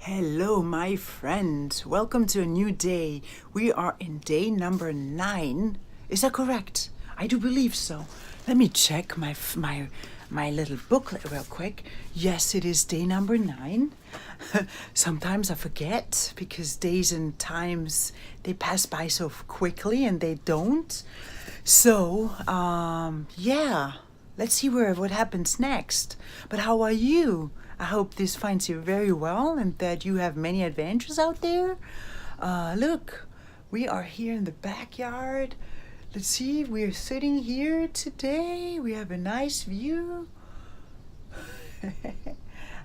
Hello, my friend. Welcome to a new day. We are in day number 9. Is that correct? I do believe so. Let me check my little booklet real quick. Yes, it is day number 9. Sometimes I forget because days and times, they pass by so quickly and they don't. So, yeah. Let's see what happens next. But how are you? I hope this finds you very well and that you have many adventures out there. Look, we are here in the backyard. Let's see, we're sitting here today. We have a nice view.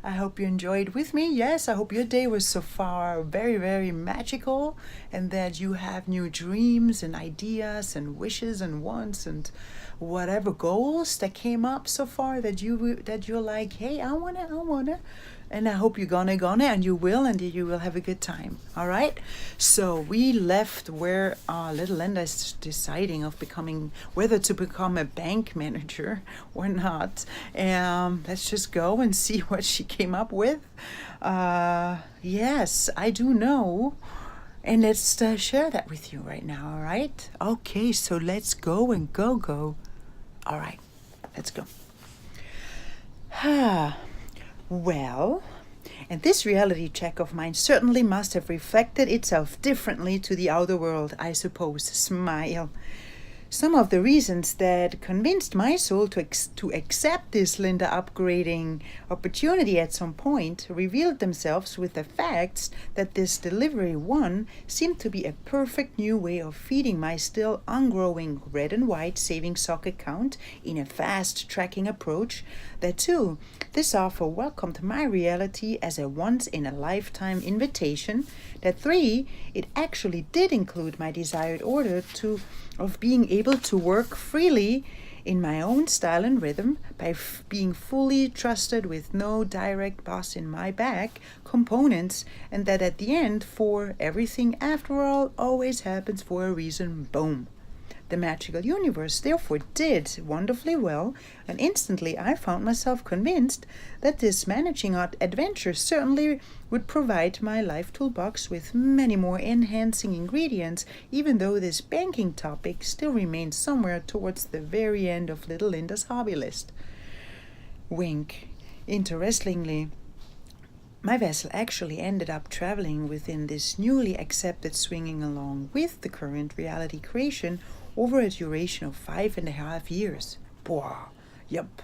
I hope you enjoyed with me. Yes, I hope your day was so far very, very magical and that you have new dreams and ideas and wishes and wants and whatever goals that came up so far that you're like, hey, I wanna. And I hope you're gonna, and you will have a good time. All right. So we left where little Linda is deciding of whether to become a bank manager or not. Let's just go and see what she came up with. Yes, I do know. And let's share that with you right now. All right. Okay. So let's go and go. All right. Let's go. Well, and this reality check of mine certainly must have reflected itself differently to the outer world, I suppose. Smile. Some of the reasons that convinced my soul to accept this Linda upgrading opportunity at some point revealed themselves with the facts that this delivery one seemed to be a perfect new way of feeding my still ungrowing red and white savings sock account in a fast tracking approach. That too, this offer welcomed my reality as a once-in-a-lifetime invitation. That 3, it actually did include my desired order of being able to work freely in my own style and rhythm by being fully trusted with no direct boss in my back components, and that at the end, for everything after all always happens for a reason. Boom. The magical universe therefore did wonderfully well, and instantly I found myself convinced that this managing adventure certainly would provide my life toolbox with many more enhancing ingredients, even though this banking topic still remains somewhere towards the very end of little Linda's hobby list. Wink. Interestingly, my vessel actually ended up traveling within this newly accepted swinging along with the current reality creation over a duration of 5.5 years. Boah, yup.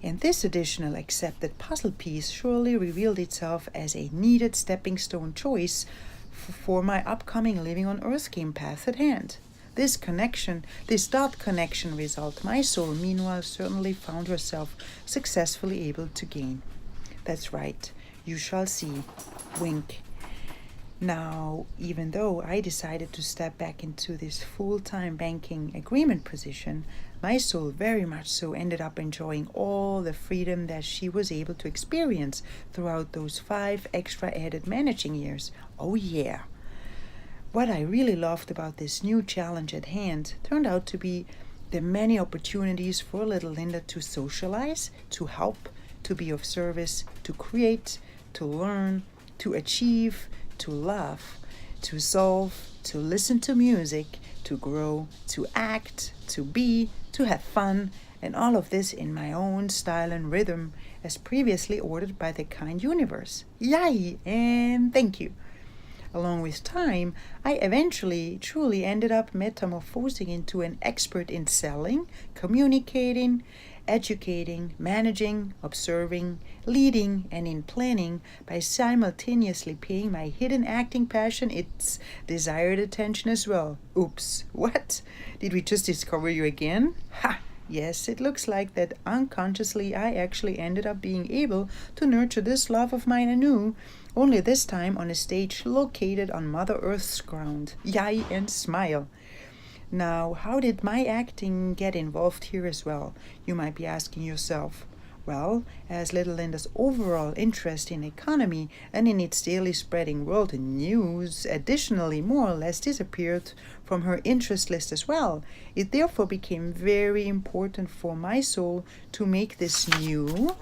And this additional accepted puzzle piece surely revealed itself as a needed stepping stone choice for my upcoming Living on Earth game path at hand. This dot connection result, my soul meanwhile certainly found herself successfully able to gain. That's right, you shall see. Wink. Now, even though I decided to step back into this full-time banking agreement position, my soul very much so ended up enjoying all the freedom that she was able to experience throughout those 5 extra added managing years. Oh yeah. What I really loved about this new challenge at hand turned out to be the many opportunities for little Linda to socialize, to help, to be of service, to create, to learn, to achieve, to love, to solve, to listen to music, to grow, to act, to be, to have fun, and all of this in my own style and rhythm as previously ordered by the kind universe. Yay, and thank you. Along with time, I eventually truly ended up metamorphosing into an expert in selling, communicating, educating, managing, observing, leading, and in planning by simultaneously paying my hidden acting passion its desired attention as well. Oops, what? Did we just discover you again? Ha! Yes, it looks like that unconsciously I actually ended up being able to nurture this love of mine anew, only this time on a stage located on Mother Earth's ground. Yay and smile. Now, how did my acting get involved here as well? You might be asking yourself. Well, as little Linda's overall interest in economy and in its daily spreading world news additionally more or less disappeared from her interest list as well, it therefore became very important for my soul to make this new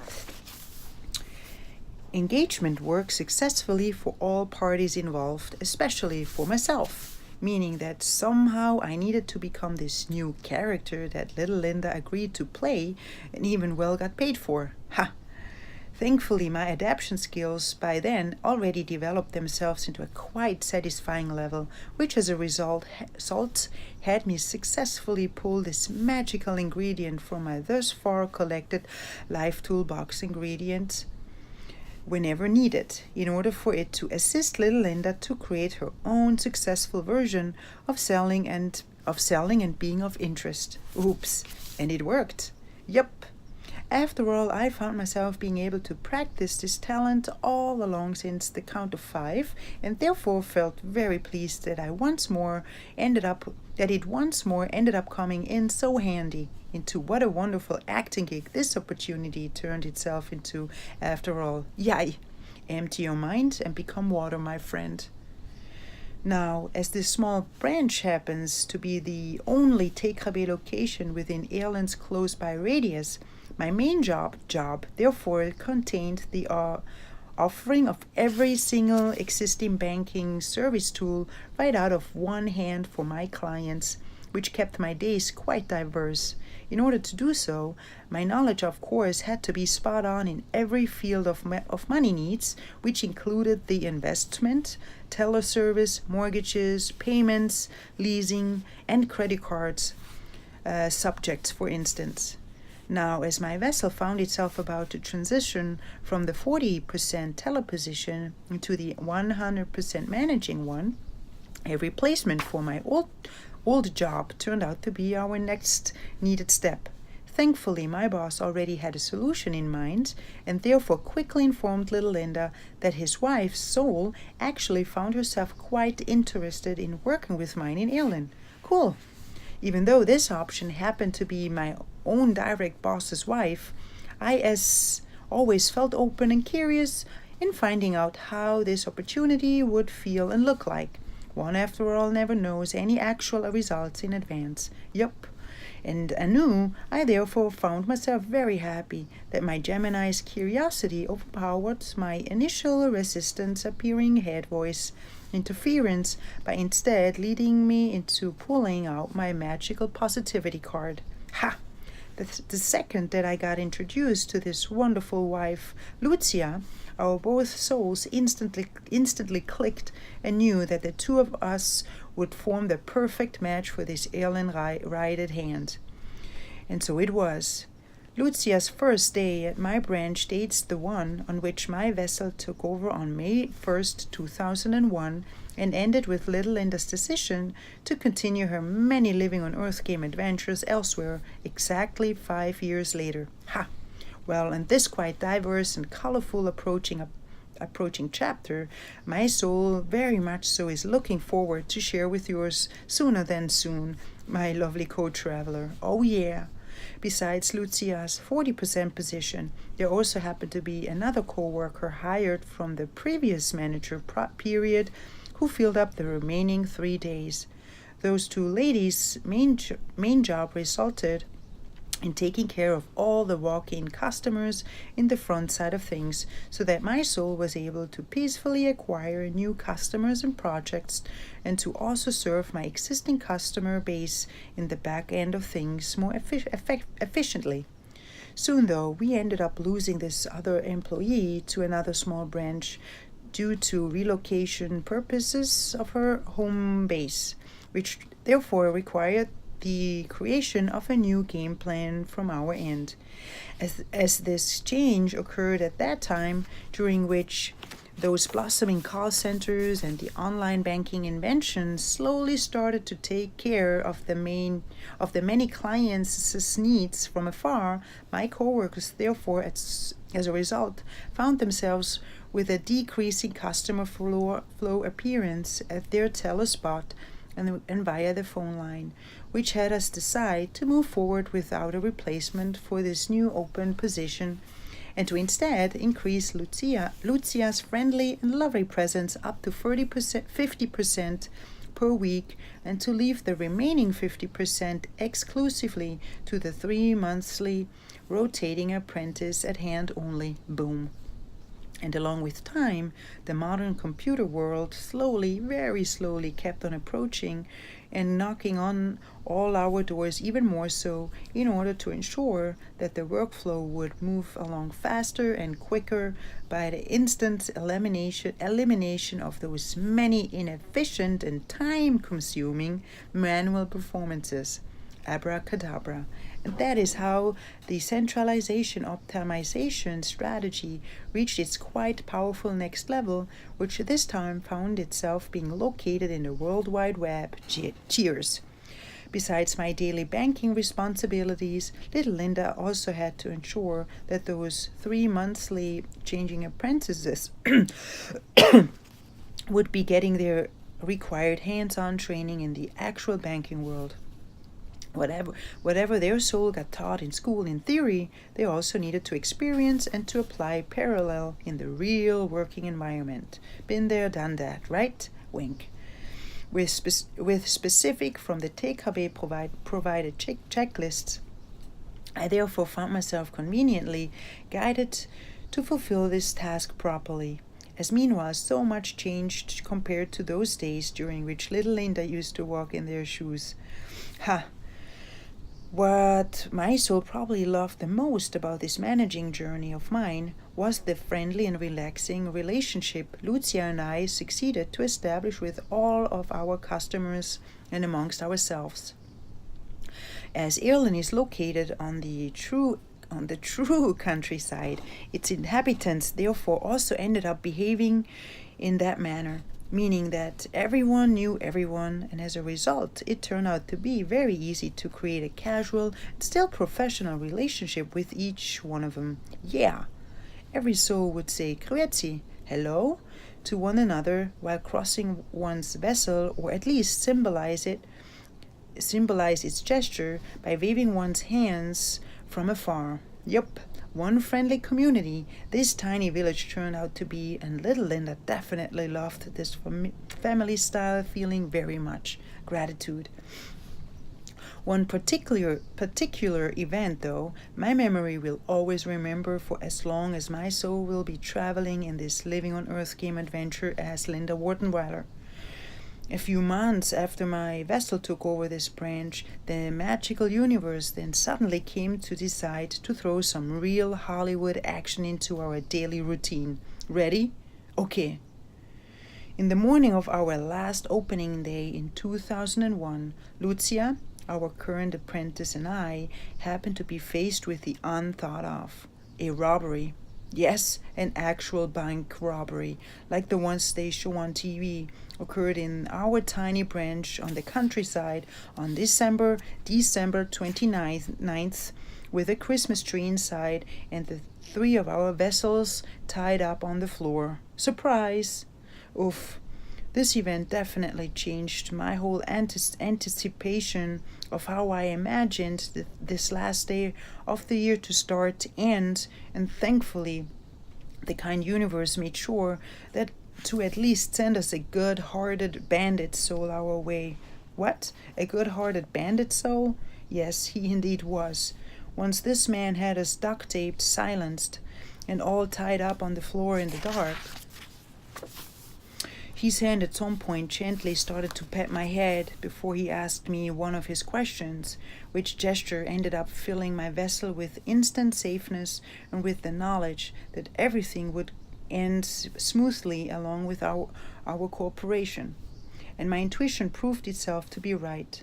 engagement worked successfully for all parties involved, especially for myself, meaning that somehow I needed to become this new character that little Linda agreed to play and even well got paid for. Ha! Thankfully, my adaptation skills by then already developed themselves into a quite satisfying level, which as a result had me successfully pull this magical ingredient from my thus far collected life toolbox ingredients whenever needed, in order for it to assist little Linda to create her own successful version of selling and being of interest. Oops, and it worked. Yup. After all, I found myself being able to practice this talent all along since the count of 5, and therefore felt very pleased that it once more ended up coming in so handy. Into what a wonderful acting gig this opportunity turned itself into after all. Yay! Empty your mind and become water, my friend. Now, as this small branch happens to be the only takeaway location within Ireland's close-by radius, my main job therefore contained the offering of every single existing banking service tool right out of one hand for my clients, which kept my days quite diverse. In order to do so, my knowledge, of course, had to be spot on in every field of money needs, which included the investment, teleservice, mortgages, payments, leasing, and credit cards subjects, for instance. Now, as my vessel found itself about to transition from the 40% teller position into the 100% managing one, a replacement for my old job turned out to be our next needed step. Thankfully, my boss already had a solution in mind and therefore quickly informed little Linda that his wife, Sol, actually found herself quite interested in working with mine in Ireland. Cool. Even though this option happened to be my own direct boss's wife, I as always felt open and curious in finding out how this opportunity would feel and look like. One, after all, never knows any actual results in advance. Yup. And anew, I therefore found myself very happy that my Gemini's curiosity overpowered my initial resistance appearing head voice interference by instead leading me into pulling out my magical positivity card. Ha! The second that I got introduced to this wonderful wife, Lucia, our both souls instantly clicked and knew that the two of us would form the perfect match for this alien ride at hand. And so it was. Lucia's first day at my branch dates the one on which my vessel took over on May 1st, 2001, and ended with little Linda's decision to continue her many living on Earth game adventures elsewhere exactly 5 years later. Ha! Well, in this quite diverse and colorful approaching chapter, my soul very much so is looking forward to share with yours sooner than soon, my lovely co-traveler. Oh yeah! Besides Lucia's 40% position, there also happened to be another co-worker hired from the previous manager period who filled up the remaining 3 days. Those two ladies' main job resulted in taking care of all the walk-in customers in the front side of things, so that my soul was able to peacefully acquire new customers and projects, and to also serve my existing customer base in the back end of things more efficiently. Soon, though, we ended up losing this other employee to another small branch due to relocation purposes of her home base, which therefore required the creation of a new game plan from our end. As this change occurred at that time, during which those blossoming call centers and the online banking inventions slowly started to take care of the many clients' needs from afar, my coworkers therefore, as a result, found themselves with a decreasing customer flow appearance at their telespot and via the phone line, which had us decide to move forward without a replacement for this new open position, and to instead increase Lucia's friendly and lovely presence up to 50% per week, and to leave the remaining 50% exclusively to the 3 monthly rotating apprentice at hand only. Boom. And along with time, the modern computer world slowly, very slowly, kept on approaching and knocking on all our doors even more so, in order to ensure that the workflow would move along faster and quicker by the instant elimination of those many inefficient and time-consuming manual performances. Abracadabra. And that is how the centralization optimization strategy reached its quite powerful next level, which this time found itself being located in the World Wide Web. Cheers. Besides my daily banking responsibilities, little Linda also had to ensure that those 3 monthly changing apprentices would be getting their required hands-on training in the actual banking world. Whatever their soul got taught in school in theory, they also needed to experience and to apply parallel in the real working environment. Been there, done that, right? Wink. With specific from the TKB provided checklists, I therefore found myself conveniently guided to fulfill this task properly. As meanwhile, so much changed compared to those days during which little Linda used to walk in their shoes. Ha! What my soul probably loved the most about this managing journey of mine was the friendly and relaxing relationship Lucia and I succeeded to establish with all of our customers and amongst ourselves. As Ireland is located on the true countryside, its inhabitants therefore also ended up behaving in that manner, meaning that everyone knew everyone, and as a result, it turned out to be very easy to create a casual, still professional relationship with each one of them. Yeah, every soul would say "Grüezi," hello, to one another while crossing one's vessel, or at least symbolize its gesture by waving one's hands from afar. Yup. One friendly community this tiny village turned out to be, and little Linda definitely loved this family-style feeling very much. Gratitude. One particular event, though, my memory will always remember for as long as my soul will be traveling in this living on Earth game adventure as Linda wartenweiler. A few months after my vessel took over this branch, the magical universe then suddenly came to decide to throw some real Hollywood action into our daily routine. Ready? Okay. In the morning of our last opening day in 2001, Lucia, our current apprentice, and I happened to be faced with the unthought of: a robbery. Yes, an actual bank robbery, like the ones they show on TV, occurred in our tiny branch on the countryside on December 29th, with a Christmas tree inside and the 3 of our vessels tied up on the floor. Surprise! Oof. This event definitely changed my whole anticipation of how I imagined this last day of the year to start, and thankfully, the kind universe made sure that to at least send us a good-hearted bandit soul our way. What? A good-hearted bandit soul? Yes, he indeed was. Once this man had us duct-taped, silenced, and all tied up on the floor in the dark, his hand at some point gently started to pat my head before he asked me one of his questions, which gesture ended up filling my vessel with instant safeness and with the knowledge that everything would end smoothly along with our cooperation. And my intuition proved itself to be right.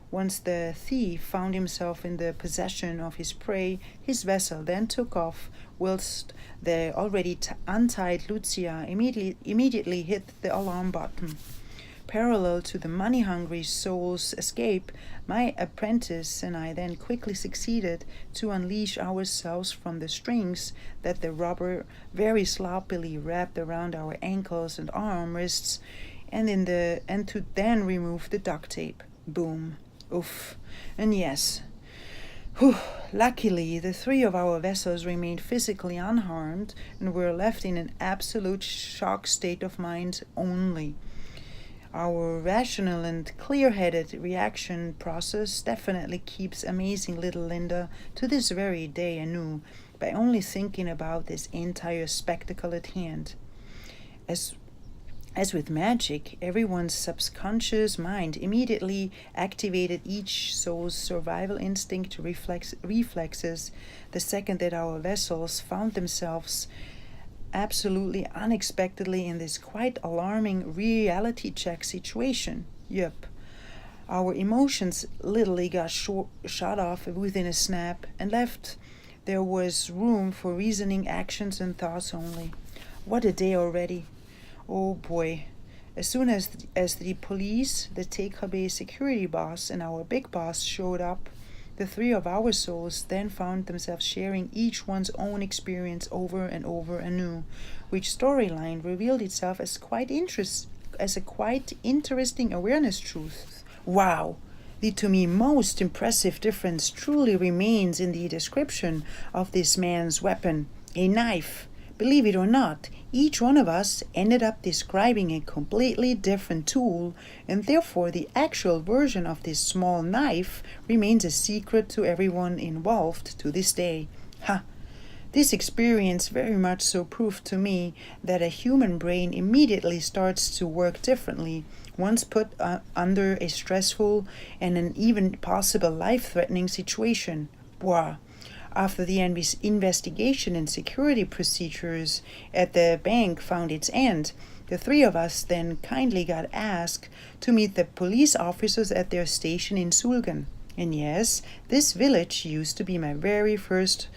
Once the thief found himself in the possession of his prey, his vessel then took off, whilst the already untied Lucia immediately hit the alarm button. Parallel to the money-hungry soul's escape, my apprentice and I then quickly succeeded to unleash ourselves from the strings that the robber very sloppily wrapped around our ankles and wrists, and to then remove the duct tape. Boom. Oof. And yes, luckily, the 3 of our vessels remained physically unharmed and were left in an absolute shock state of mind only. Our rational and clear-headed reaction process definitely keeps amazing little Linda to this very day anew, by only thinking about this entire spectacle at hand. As with magic, everyone's subconscious mind immediately activated each soul's survival instinct reflexes the second that our vessels found themselves absolutely unexpectedly in this quite alarming reality check situation. Yep. Our emotions literally got shut off within a snap and left there was room for reasoning, actions, and thoughts only. What a day already. Oh boy. As soon as the police, the TKB security boss, and our big boss showed up, the three of our souls then found themselves sharing each one's own experience over and over anew, which storyline revealed itself as a quite interesting awareness truth. Wow! The to me most impressive difference truly remains in the description of this man's weapon, a knife. Believe it or not, each one of us ended up describing a completely different tool, and therefore the actual version of this small knife remains a secret to everyone involved to this day. Ha! This experience very much so proved to me that a human brain immediately starts to work differently once put under a stressful and an even possible life-threatening situation. Wow! After the investigation and security procedures at the bank found its end, the three of us then kindly got asked to meet the police officers at their station in Sulgan. And yes, this village used to be my very first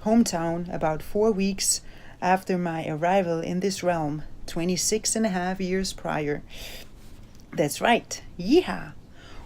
hometown about 4 weeks after my arrival in this realm, 26.5 years prior. That's right, yeehaw!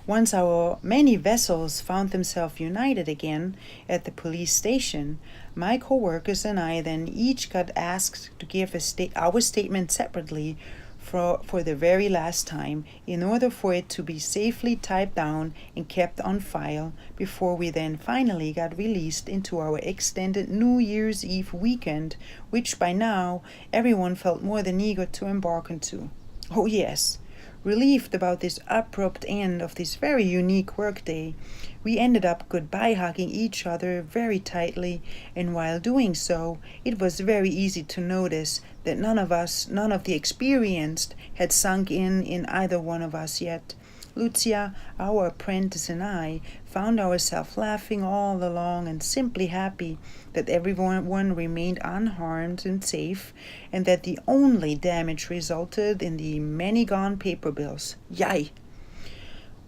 Once our many vessels found themselves united again at the police station, my co-workers and I then each got asked to give our statement separately for the very last time in order for it to be safely typed down and kept on file before we then finally got released into our extended New Year's Eve weekend, which by now everyone felt more than eager to embark into. Oh yes. Relieved about this abrupt end of this very unique workday, we ended up goodbye hugging each other very tightly, and while doing so, it was very easy to notice that none of the experienced had sunk in either one of us yet. Lucia, our apprentice, and I found ourselves laughing all along and simply happy that everyone remained unharmed and safe, and that the only damage resulted in the many gone paper bills. Yay!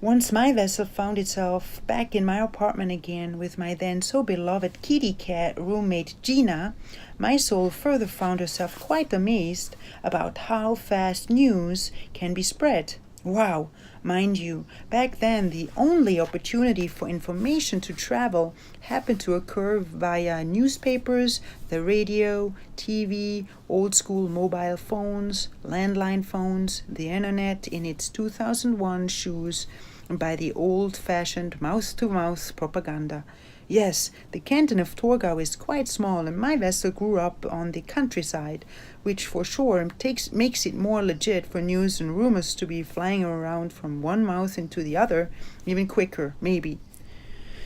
Once my vessel found itself back in my apartment again with my then so beloved kitty cat roommate Gina, my soul further found herself quite amazed about how fast news can be spread. Wow! Mind you, back then the only opportunity for information to travel happened to occur via newspapers, the radio, TV, old school mobile phones, landline phones, the internet in its 2001 shoes, and by the old-fashioned mouth-to-mouth propaganda. Yes, the canton of Torgau is quite small, and my vessel grew up on the countryside, which for sure makes it more legit for news and rumors to be flying around from one mouth into the other, even quicker, maybe.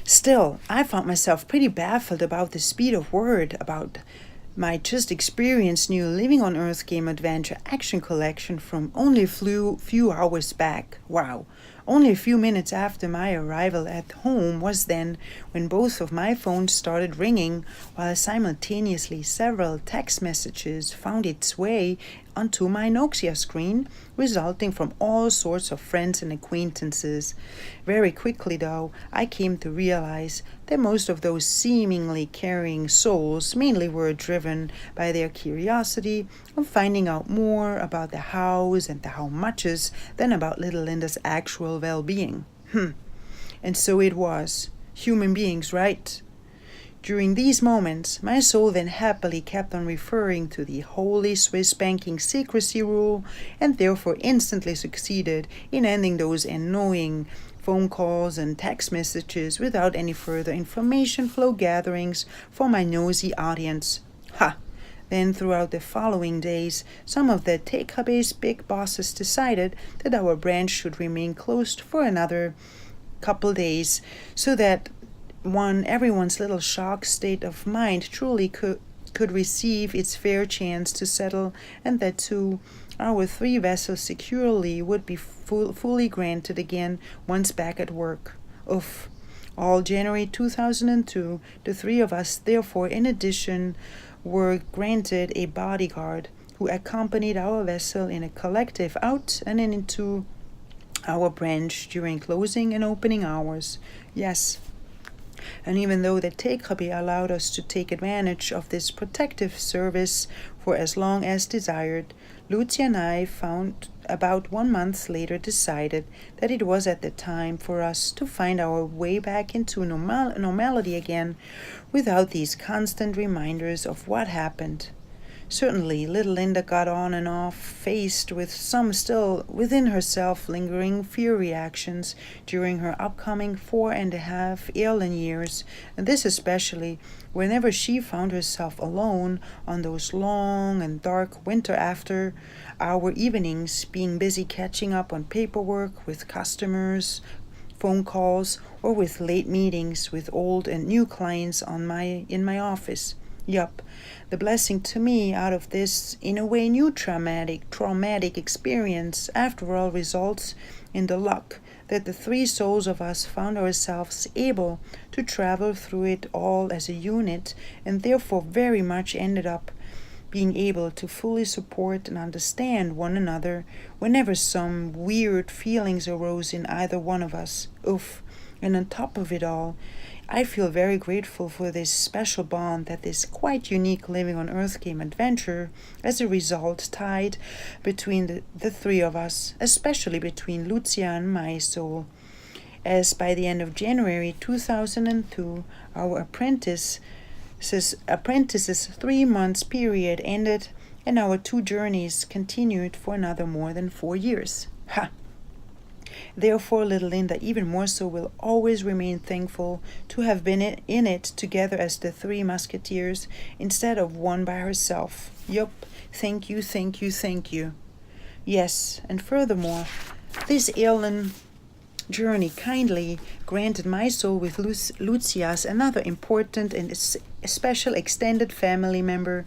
Still, I found myself pretty baffled about the speed of word about my just experienced new Living on Earth game adventure action collection from only a few hours back. Wow! Only a few minutes after my arrival at home was then when both of my phones started ringing, while simultaneously several text messages found its way onto my Nokia screen, resulting from all sorts of friends and acquaintances. Very quickly, though, I came to realize that most of those seemingly caring souls mainly were driven by their curiosity of finding out more about the hows and the how muches than about little Linda's actual well-being. And so it was. Human beings, right? During these moments, my soul then happily kept on referring to the holy Swiss banking secrecy rule, and therefore instantly succeeded in ending those annoying phone calls and text messages without any further information flow gatherings for my nosy audience. Ha! Then throughout the following days, some of the TKB's big bosses decided that our branch should remain closed for another couple days, so that everyone's little shock state of mind truly could receive its fair chance to settle, and that too our 3 vessels securely would be fully granted again once back at work. Oof. All January 2002, the 3 of us, therefore, in addition, were granted a bodyguard who accompanied our vessel in a collective out and into our branch during closing and opening hours. Yes. And even though the Tekrabi allowed us to take advantage of this protective service for as long as desired, Lucia and I found about 1 month later decided that it was at the time for us to find our way back into normality again without these constant reminders of what happened. Certainly, little Linda got on and off, faced with some still within herself lingering fear reactions during her upcoming 4.5 alien years, and this especially whenever she found herself alone on those long and dark winter after hour evenings, being busy catching up on paperwork with customers, phone calls, or with late meetings with old and new clients in my office. Yup, the blessing to me out of this, in a way, new traumatic experience, after all, results in the luck that the 3 souls of us found ourselves able to travel through it all as a unit, and therefore very much ended up being able to fully support and understand one another whenever some weird feelings arose in either one of us. Oof. And on top of it all, I feel very grateful for this special bond that this quite unique Living on Earth game adventure, as a result, tied between the 3 of us, especially between Lucia and my soul. As by the end of January 2002, our apprentice's 3 months period ended, and our 2 journeys continued for another more than 4 years. Ha! Therefore, little Linda even more so will always remain thankful to have been in it together as the 3 musketeers instead of one by herself. Yup, thank you, thank you, thank you. Yes, and furthermore, this alien journey kindly granted my soul with Lucia's another important and special extended family member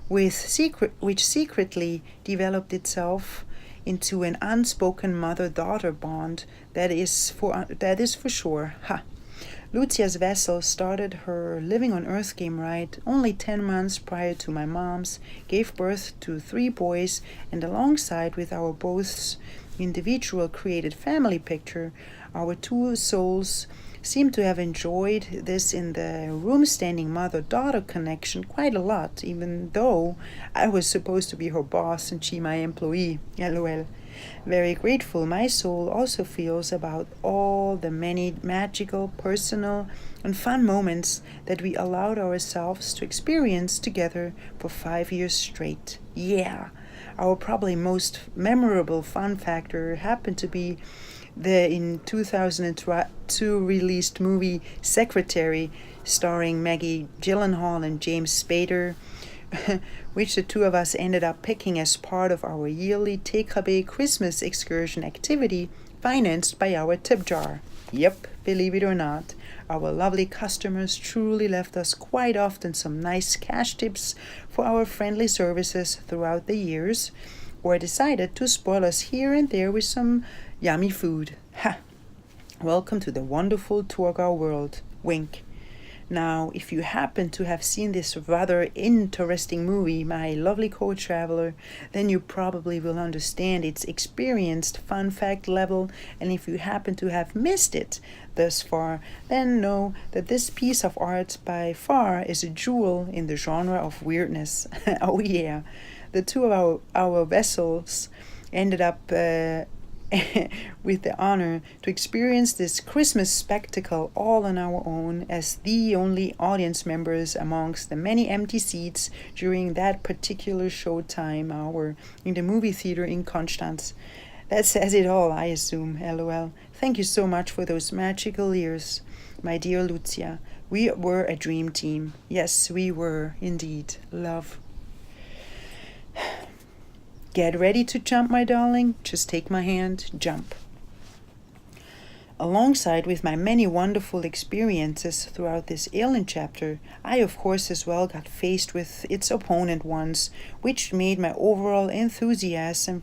which secretly developed itself into an unspoken mother-daughter bond that is for sure. Ha! Lucia's vessel started her Living on Earth game ride only 10 months prior to my mom's, gave birth to 3 boys, and alongside with our both's individual created family picture, our 2 souls seem to have enjoyed this in the room-standing mother-daughter connection quite a lot, even though I was supposed to be her boss and she my employee. LOL. Very grateful my soul also feels about all the many magical, personal, and fun moments that we allowed ourselves to experience together for 5 years straight. Yeah! Our probably most memorable fun factor happened to be the in 2002 released movie Secretary, starring Maggie Gyllenhaal and James Spader, which the 2 of us ended up picking as part of our yearly Tekrabi Christmas excursion activity financed by our tip jar. Yep, believe it or not, our lovely customers truly left us quite often some nice cash tips for our friendly services throughout the years, or decided to spoil us here and there with some yummy food. Ha! Welcome to the wonderful Torgau world. Wink. Now, if you happen to have seen this rather interesting movie, my lovely co-traveler, then you probably will understand its experienced fun fact level, and if you happen to have missed it thus far, then know that this piece of art by far is a jewel in the genre of weirdness. Oh yeah, the 2 of our vessels ended up with the honor to experience this Christmas spectacle all on our own as the only audience members amongst the many empty seats during that particular showtime hour in the movie theater in Konstanz. That says it all, I assume. LOL. Thank you so much for those magical years, my dear Lucia. We were a dream team. Yes, we were indeed. Love. Get ready to jump, my darling. Just take my hand, jump. Alongside with my many wonderful experiences throughout this alien chapter, I of course as well got faced with its opponent ones, which made my overall enthusiasm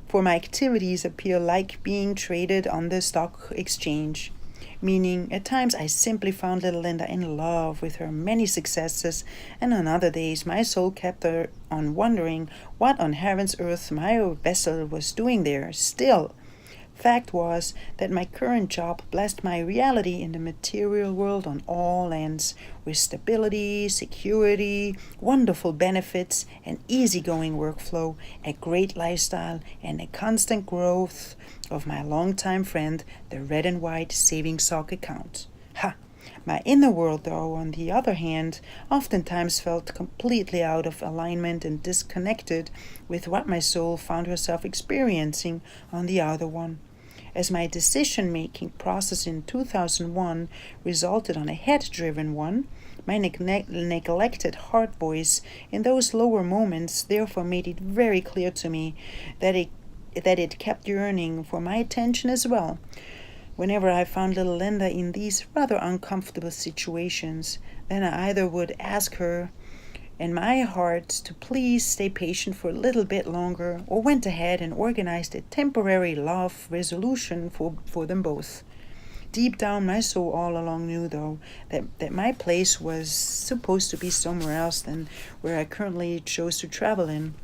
for my activities appear like being traded on the stock exchange. Meaning, at times I simply found little Linda in love with her many successes, and on other days my soul kept her on wondering what on heaven's earth my vessel was doing there. Still, fact was that my current job blessed my reality in the material world on all ends, with stability, security, wonderful benefits, an easygoing workflow, a great lifestyle, and a constant growth of my longtime friend, the red and white savings sock account. Ha! My inner world, though, on the other hand, oftentimes felt completely out of alignment and disconnected with what my soul found herself experiencing on the outer one. As my decision-making process in 2001 resulted on a head-driven one, my neglected heart voice in those lower moments therefore made it very clear to me that it kept yearning for my attention as well. Whenever I found little Linda in these rather uncomfortable situations, then I either would ask her in my heart to please stay patient for a little bit longer, or went ahead and organized a temporary love resolution for them both. Deep down, my soul all along knew, though, that my place was supposed to be somewhere else than where I currently chose to travel in.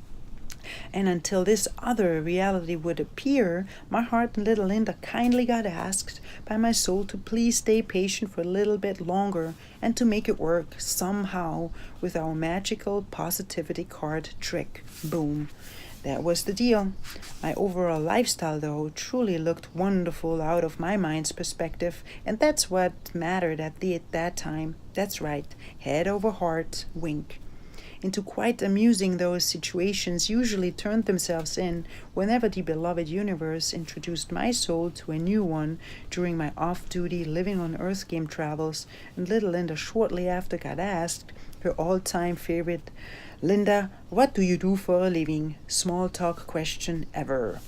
And until this other reality would appear, my heart and little Linda kindly got asked by my soul to please stay patient for a little bit longer and to make it work somehow with our magical positivity card trick. Boom. That was the deal. My overall lifestyle, though, truly looked wonderful out of my mind's perspective, and that's what mattered at that time. That's right, head over heart, wink. Into quite amusing those situations usually turned themselves in whenever the beloved universe introduced my soul to a new one during my off-duty living on Earth game travels, and little Linda shortly after got asked her all-time favorite, "Linda, what do you do for a living?" small talk question ever.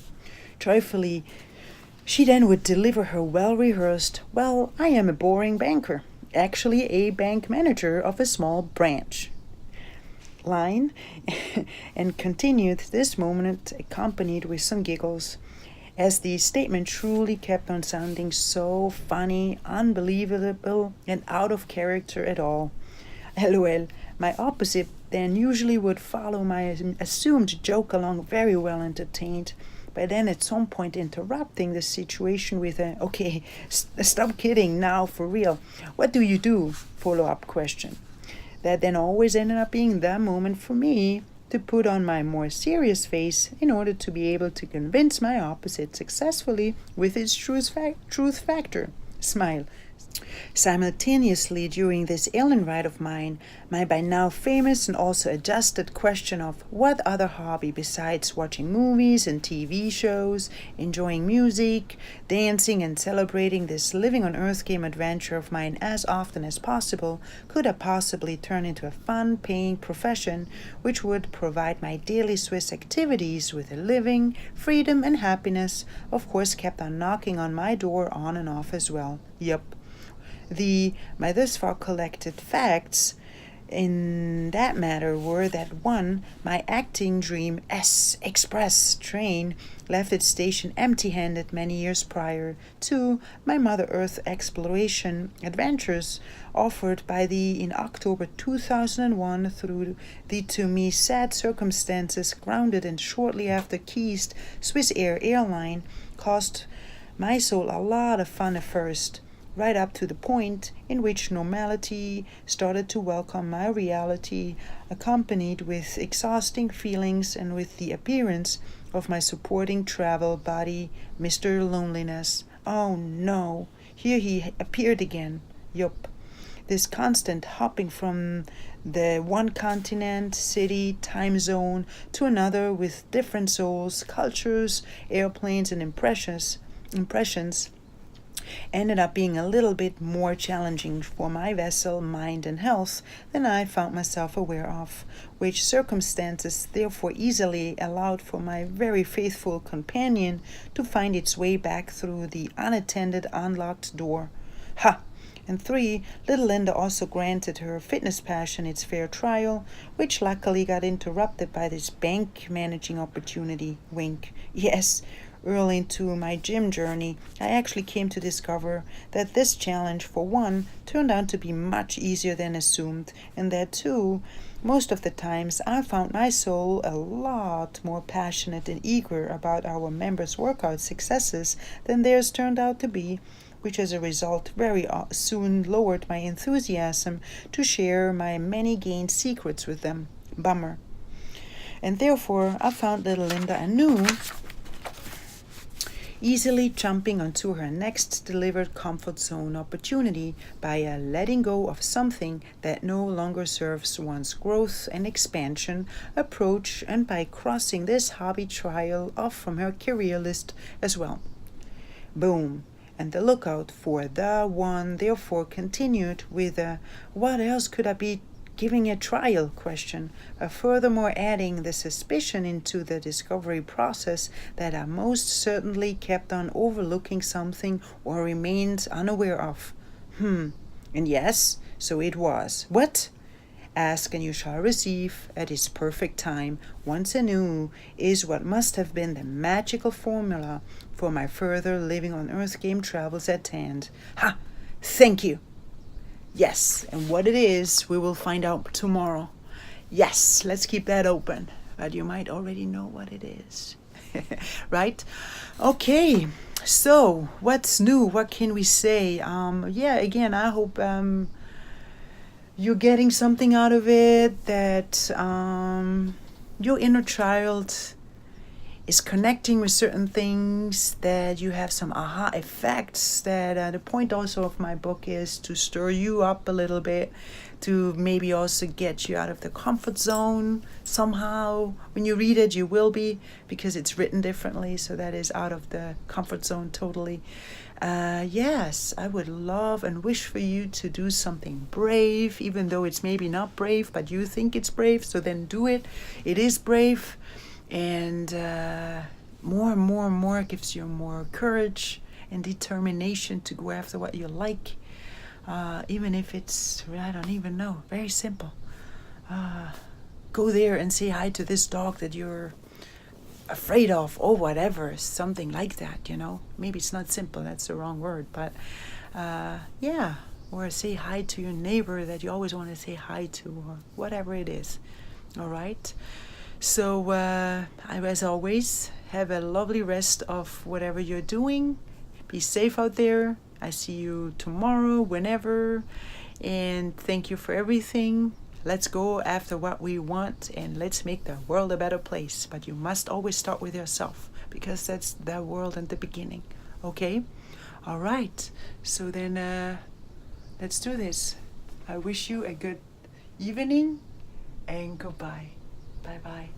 Joyfully, she then would deliver her well-rehearsed, "Well, I am a boring banker, actually a bank manager of a small branch" line, and continued this moment accompanied with some giggles, as the statement truly kept on sounding so funny, unbelievable, and out of character at all. LOL, my opposite then usually would follow my assumed joke along very well entertained, but then at some point interrupting the situation with a, "Okay, stop kidding now, for real, what do you do?" follow-up question. That then always ended up being the moment for me to put on my more serious face in order to be able to convince my opposite successfully with its truth factor. Smile. Simultaneously, during this alien ride of mine, my by now famous and also adjusted question of what other hobby besides watching movies and TV shows, enjoying music, dancing and celebrating this living on Earth game adventure of mine as often as possible could I possibly turn into a fun paying profession which would provide my daily Swiss activities with a living, freedom and happiness, of course kept on knocking on my door on and off as well. Yup. My thus far collected facts in that matter were that 1. My acting dream S-Express train left its station empty-handed many years prior. 2. My Mother Earth exploration adventures offered by in October 2001 through the to me sad circumstances grounded and shortly after keysed Swiss Air airline cost my soul a lot of fun at first, right up to the point in which normality started to welcome my reality, accompanied with exhausting feelings and with the appearance of my supporting travel buddy, Mr. Loneliness. Oh no, here he appeared again. Yup. This constant hopping from the one continent, city, time zone to another with different souls, cultures, airplanes, and impressions ended up being a little bit more challenging for my vessel, mind, and health than I found myself aware of, which circumstances therefore easily allowed for my very faithful companion to find its way back through the unattended, unlocked door. Ha! And 3, little Linda also granted her fitness passion its fair trial, which luckily got interrupted by this bank managing opportunity. Wink. Yes, early into my gym journey, I actually came to discover that this challenge, for one, turned out to be much easier than assumed, and that, two, most of the times I found my soul a lot more passionate and eager about our members' workout successes than theirs turned out to be, which as a result very soon lowered my enthusiasm to share my many gained secrets with them. Bummer. And therefore I found little Linda anew, easily jumping onto her next delivered comfort zone opportunity by letting go of something that no longer serves one's growth and expansion approach, and by crossing this hobby trial off from her career list as well. Boom. And the lookout for the one therefore continued with a "what else could I be giving a trial?" question, furthermore adding the suspicion into the discovery process that I most certainly kept on overlooking something or remained unaware of. And yes, so it was. What? Ask and you shall receive at its perfect time, once anew, is what must have been the magical formula for my further living on Earth game travels at hand. Ha! Thank you! Yes, and what it is, we will find out tomorrow. Yes, let's keep that open, but you might already know what it is. Right? Okay, so what's new? What can we say? Again, I hope you're getting something out of it, that your inner child is connecting with certain things, that you have some aha effects, that the point also of my book is to stir you up a little bit, to maybe also get you out of the comfort zone somehow. When you read it, you will be, because it's written differently, so that is out of the comfort zone totally. Yes, I would love and wish for you to do something brave, even though it's maybe not brave, but you think it's brave, so then do it. It is brave, and more and more and more gives you more courage and determination to go after what you like, even if it's, I don't even know, very simple. Go there and say hi to this dog that you're afraid of, or whatever, something like that, Maybe it's not simple, that's the wrong word, but or say hi to your neighbor that you always want to say hi to, or whatever it is. All right, so as always, have a lovely rest of whatever you're doing. Be safe out there. I see you tomorrow, whenever, and thank you for everything. Let's go after what we want, and let's make the world a better place. But you must always start with yourself, because that's the world and the beginning. Okay? All right. So then let's do this. I wish you a good evening, and goodbye. Bye-bye.